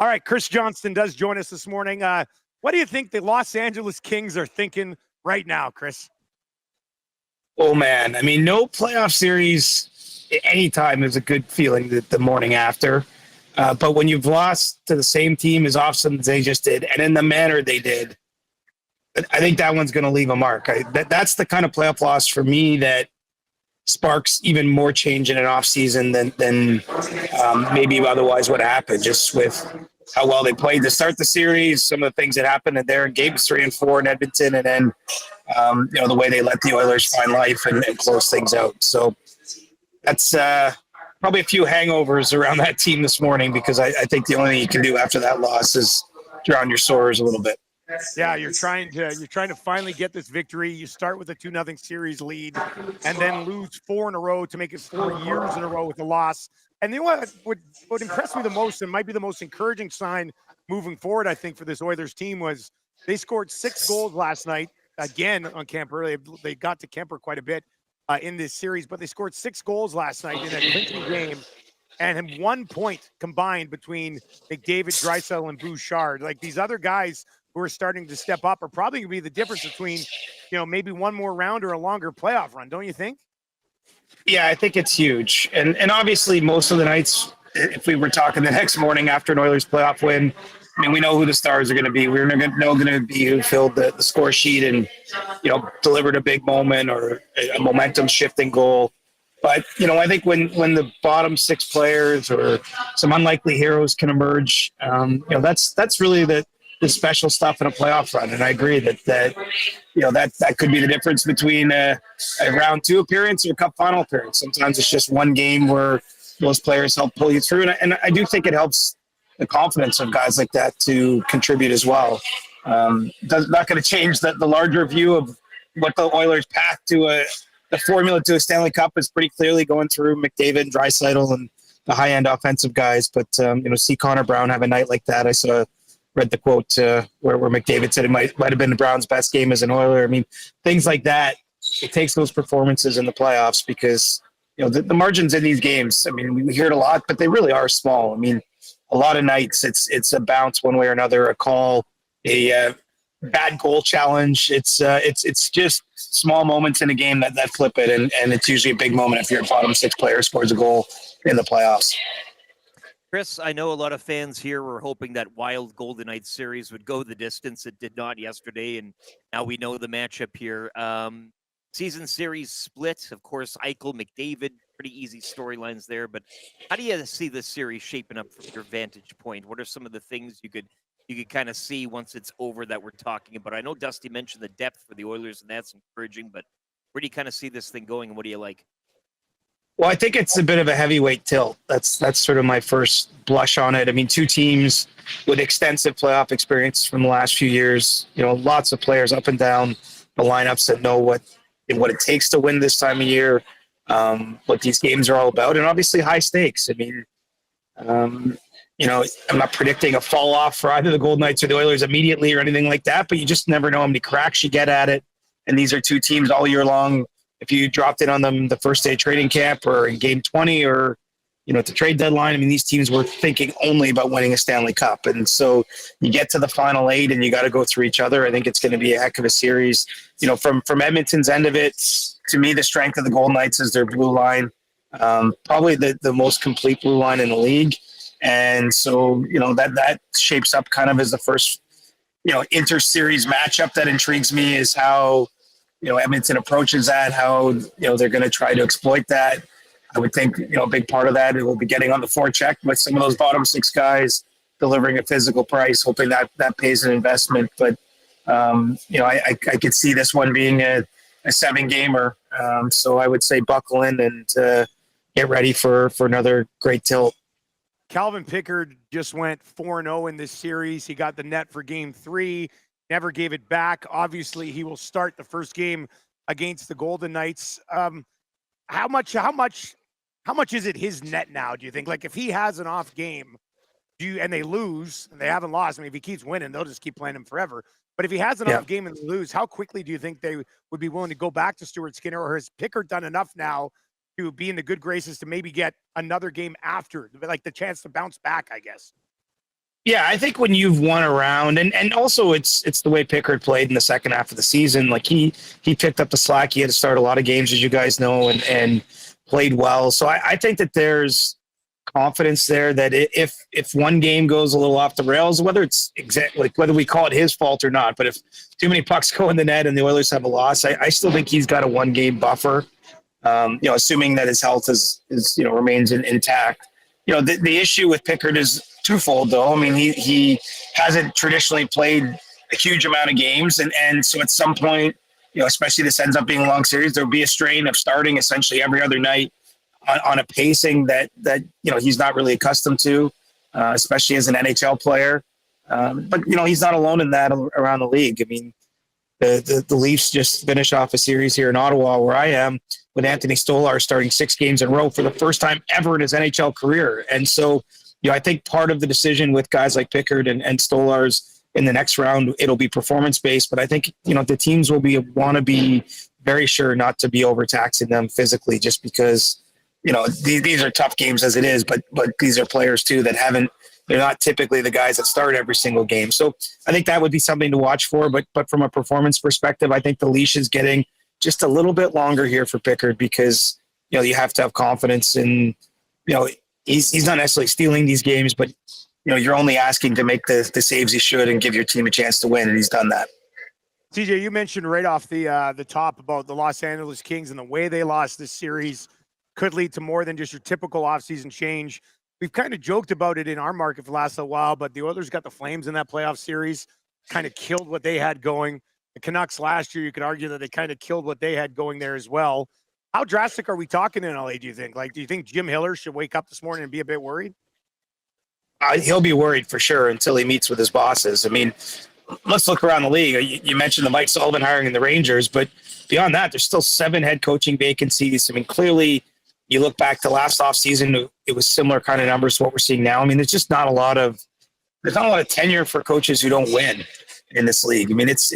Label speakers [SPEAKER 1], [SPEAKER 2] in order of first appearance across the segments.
[SPEAKER 1] All right, Chris Johnston does join us this morning. What do you think the Los Angeles Kings are thinking right now, Chris?
[SPEAKER 2] Oh man, I mean, no playoff series anytime is a good feeling the morning after. But when you've lost to the same team as often as they just did, and in the manner they did, I think that one's going to leave a mark. That's the kind of playoff loss for me that sparks even more change in an off season than maybe otherwise would happen. Just with how well they played to start the series, some of the things that happened in there in games 3 and 4 in Edmonton, and then the way they let the Oilers find life and close things out. So that's probably a few hangovers around that team this morning because I think the only thing you can do after that loss is drown your sores a little bit.
[SPEAKER 1] Yeah, you're trying to finally get this victory. You start with a 2-0 series lead and then lose 4 in a row to make it 4 years in a row with a loss. And you know what would impress me the most and might be the most encouraging sign moving forward, I think, for this Oilers team was they scored 6 goals last night again on Kemper. They got to Kemper quite a bit in this series, but they scored 6 goals last night in a clinching game and 1 point combined between McDavid, Draisaitl, and Bouchard. Like these other guys who are starting to step up are probably going to be the difference between, maybe one more round or a longer playoff run, don't you think?
[SPEAKER 2] Yeah, I think it's huge. And obviously most of the nights, if we were talking the next morning after an Oilers playoff win, I mean, we know who the stars are going to be. We're going to be who filled the score sheet and, delivered a big moment or a momentum shifting goal. But, I think when the bottom 6 players or some unlikely heroes can emerge, that's really the special stuff in a playoff run. And I agree that could be the difference between a round 2 appearance or a cup final appearance. Sometimes it's just one game where those players help pull you through. And I do think it helps the confidence of guys like that to contribute as well. Not going to change the larger view of what the Oilers' path to the formula to a Stanley Cup is pretty clearly going through McDavid, Draisaitl, and the high-end offensive guys. But, see Connor Brown have a night like that. I read the quote where McDavid said it might have been Brown's best game as an Oiler. I mean, things like that. It takes those performances in the playoffs because the margins in these games. I mean, we hear it a lot, but they really are small. I mean, a lot of nights it's a bounce one way or another, a call, a bad goal challenge. It's just small moments in a game that flip it, and it's usually a big moment if your bottom 6 player scores a goal in the playoffs.
[SPEAKER 3] Chris, I know a lot of fans here were hoping that Wild Golden Knights series would go the distance. It did not yesterday, and now we know the matchup here. Season series split, of course, Eichel, McDavid, pretty easy storylines there. But how do you see this series shaping up from your vantage point? What are some of the things you could kind of see once it's over that we're talking about? I know Dusty mentioned the depth for the Oilers, and that's encouraging. But where do you kind of see this thing going, and what do you like?
[SPEAKER 2] Well, I think it's a bit of a heavyweight tilt. That's sort of my first blush on it. I mean, 2 teams with extensive playoff experience from the last few years. Lots of players up and down the lineups that know what it takes to win this time of year, what these games are all about, and obviously high stakes. I mean, I'm not predicting a fall off for either the Golden Knights or the Oilers immediately or anything like that, but you just never know how many cracks you get at it. And these are 2 teams all year long. If you dropped in on them the first day of training camp or in game 20 or, at the trade deadline, I mean, these teams were thinking only about winning a Stanley Cup. And so you get to the final 8 and you got to go through each other. I think it's going to be a heck of a series. From Edmonton's end of it, to me, the strength of the Golden Knights is their blue line, probably the most complete blue line in the league. And so, that shapes up kind of as the first, inter-series matchup that intrigues me is how, Edmonton approaches that, how, they're going to try to exploit that. I would think, a big part of that, it will be getting on the forecheck with some of those bottom 6 guys, delivering a physical price, hoping that pays an investment. But, I could see this one being a 7-gamer. So I would say buckle in and get ready for another great tilt.
[SPEAKER 1] Calvin Pickard just went 4-0 in this series. He got the net for game 3. Never gave it back. Obviously, he will start the first game against the Golden Knights. How much is it his net now, do you think? Like, if he has an off game, and they lose, and they haven't lost, I mean, if he keeps winning, they'll just keep playing him forever. But if he has an off game and they lose, how quickly do you think they would be willing to go back to Stuart Skinner? Or has Pickard done enough now to be in the good graces to maybe get another game after, like the chance to bounce back, I guess?
[SPEAKER 2] Yeah, I think when you've won a round, and also it's the way Pickard played in the second half of the season. Like he picked up the slack. He had to start a lot of games, as you guys know, and played well. So I think that there's confidence there that if one game goes a little off the rails, whether it's exactly like whether we call it his fault or not, but if too many pucks go in the net and the Oilers have a loss, I still think he's got a 1-game buffer. Assuming that his health is remains intact. The issue with Pickard is twofold, though. I mean, he hasn't traditionally played a huge amount of games, and so at some point, especially this ends up being a long series, there'll be a strain of starting essentially every other night on a pacing that he's not really accustomed to, especially as an NHL player. But he's not alone in that around the league. I mean, the Leafs just finished off a series here in Ottawa, where I am, with Anthony Stolar starting 6 games in a row for the first time ever in his NHL career. And so, I think part of the decision with guys like Pickard and Stolar's in the next round, it'll be performance-based. But I think, the teams will want to be very sure not to be overtaxing them physically, just because, these are tough games as it is, but these are players too that they're not typically the guys that start every single game. So I think that would be something to watch for. But from a performance perspective, I think the leash is getting just a little bit longer here for Pickard, because, you have to have confidence in, he's not necessarily stealing these games, but, you're only asking to make the saves he should and give your team a chance to win. And he's done that.
[SPEAKER 1] TJ, you mentioned right off the top about the Los Angeles Kings and the way they lost this series could lead to more than just your typical offseason change. We've kind of joked about it in our market for the last little while, but the Oilers got the Flames in that playoff series, kind of killed what they had going. The Canucks last year, you could argue that they kind of killed what they had going there as well. How drastic are we talking in LA, do you think? Do you think Jim Hiller should wake up this morning and be a bit worried?
[SPEAKER 2] He'll be worried for sure until he meets with his bosses. I mean, let's look around the league. You mentioned the Mike Sullivan hiring in the Rangers, but beyond that, there's still 7 head coaching vacancies. I mean, clearly, you look back to last offseason, it was similar kind of numbers to what we're seeing now. I mean, there's not a lot of tenure for coaches who don't win in this league. I mean, it's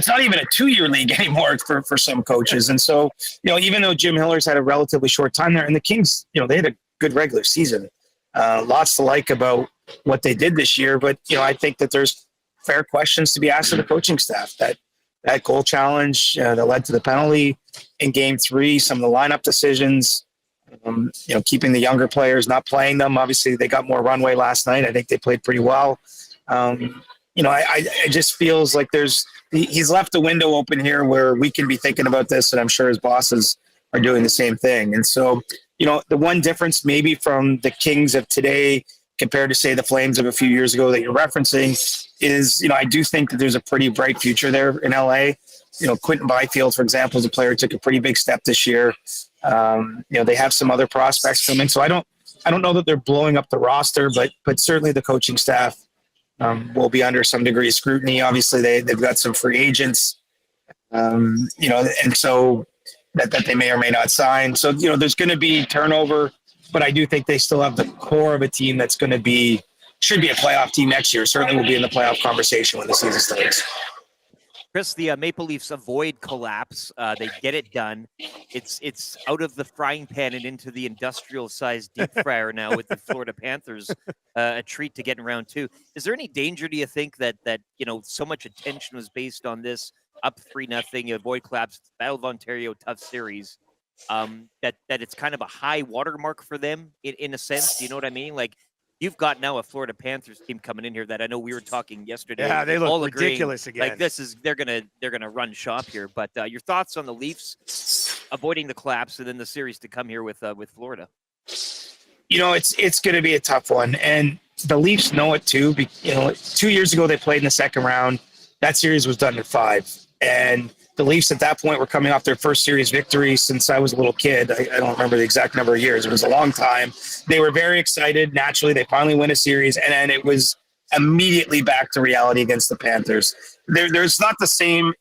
[SPEAKER 2] not even a 2-year league anymore for some coaches. And so, even though Jim Hiller's had a relatively short time there, and the Kings, they had a good regular season. Lots to like about what they did this year. But, I think that there's fair questions to be asked of the coaching staff. That goal challenge that led to the penalty in Game 3, some of the lineup decisions, keeping the younger players, not playing them. Obviously, they got more runway last night. I think they played pretty well. It just feels like he's left a window open here where we can be thinking about this, and I'm sure his bosses are doing the same thing. And so, the one difference maybe from the Kings of today compared to, say, the Flames of a few years ago that you're referencing is, I do think that there's a pretty bright future there in LA. Quentin Byfield, for example, is a player who took a pretty big step this year. They have some other prospects coming. So I don't know that they're blowing up the roster, but certainly the coaching staff will be under some degree of scrutiny. Obviously, they've got some free agents, and so that they may or may not sign. So, there's going to be turnover, but I do think they still have the core of a team that's going to should be a playoff team next year. Certainly will be in the playoff conversation when the season starts.
[SPEAKER 3] Chris, the Maple Leafs avoid collapse. They get it done. It's out of the frying pan and into the industrial-sized deep fryer now with the Florida Panthers. A treat to get in round 2. Is there any danger, do you think, that so much attention was based on this up 3-0, avoid collapse, Battle of Ontario, tough series, that it's kind of a high watermark for them in a sense? Do you know what I mean? Like, you've got now a Florida Panthers team coming in here that I know we were talking yesterday.
[SPEAKER 1] Yeah, they look ridiculous again.
[SPEAKER 3] Like they're gonna run shop here. But your thoughts on the Leafs avoiding the collapse and then the series to come here with Florida?
[SPEAKER 2] It's going to be a tough one, and the Leafs know it too. 2 years ago they played in the second round. That series was done in 5, and the Leafs at that point were coming off their first series victory since I was a little kid. I don't remember the exact number of years. It was a long time. They were very excited. Naturally, they finally win a series, and then it was immediately back to reality against the Panthers. There's not the same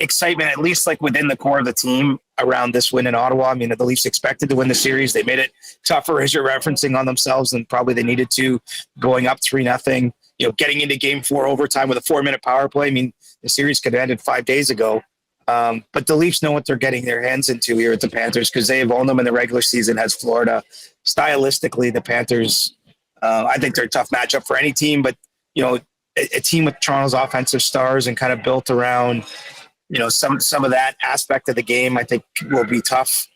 [SPEAKER 2] excitement, at least like within the core of the team, around this win in Ottawa. I mean, the Leafs expected to win the series. They made it tougher, as you're referencing, on themselves than probably they needed to, going up 3-0. Getting into Game 4 overtime with a 4-minute power play. I mean, the series could have ended 5 days ago. But the Leafs know what they're getting their hands into here at the Panthers, because they have owned them in the regular season as Florida. Stylistically, the Panthers I think they're a tough matchup for any team, but a team with Toronto's offensive stars and kind of built around some of that aspect of the game, I think will be tough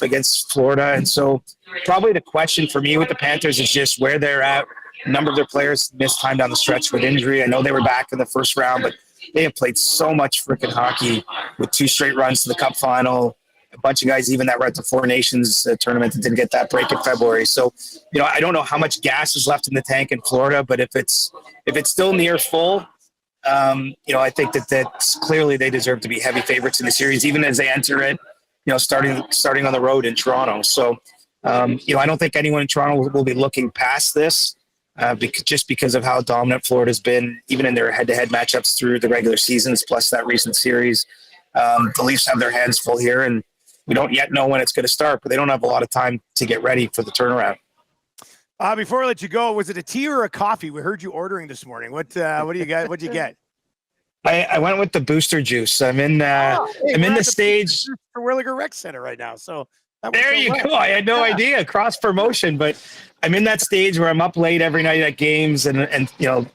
[SPEAKER 2] against Florida. And so probably the question for me with the Panthers is just where they're at. A number of their players missed time down the stretch with injury. I know they were back in the first round, but they have played so much freaking hockey with 2 straight runs to the Cup final. A bunch of guys even that were at the Four Nations tournament that didn't get that break in February. So, I don't know how much gas is left in the tank in Florida, but if it's still near full, I think that's clearly they deserve to be heavy favorites in the series, even as they enter it, starting on the road in Toronto. So, I don't think anyone in Toronto will be looking past this because of how dominant Florida's been, even in their head-to-head matchups through the regular seasons, plus that recent series. The Leafs have their hands full here, and we don't yet know when it's going to start, but they don't have a lot of time to get ready for the turnaround.
[SPEAKER 1] Before I let you go, was it a tea or a coffee? We heard you ordering this morning. What do you got? What'd you get?
[SPEAKER 2] I went with the booster juice. I'm in the stage
[SPEAKER 1] for Williger Rec Center right now. So
[SPEAKER 2] there you go. I had no idea, cross promotion, but I'm in that stage where I'm up late every night at games and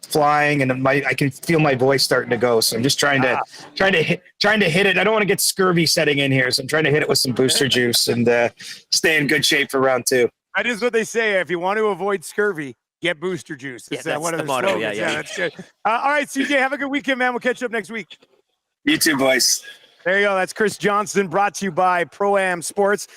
[SPEAKER 2] flying, and I can feel my voice starting to go. So I'm just trying to hit it. I don't want to get scurvy setting in here, so I'm trying to hit it with some booster juice and stay in good shape for round 2.
[SPEAKER 1] That is what they say. If you want to avoid scurvy, get booster juice.
[SPEAKER 3] Yeah,
[SPEAKER 1] It's
[SPEAKER 3] that's
[SPEAKER 1] one of
[SPEAKER 3] the
[SPEAKER 1] the
[SPEAKER 3] motto.
[SPEAKER 1] slogans.
[SPEAKER 3] Yeah.
[SPEAKER 1] That's good. All right, CJ, have a good weekend, man. We'll catch up next week.
[SPEAKER 2] You too, boys.
[SPEAKER 1] There you go. That's Chris Johnston, brought to you by Pro-Am Sports.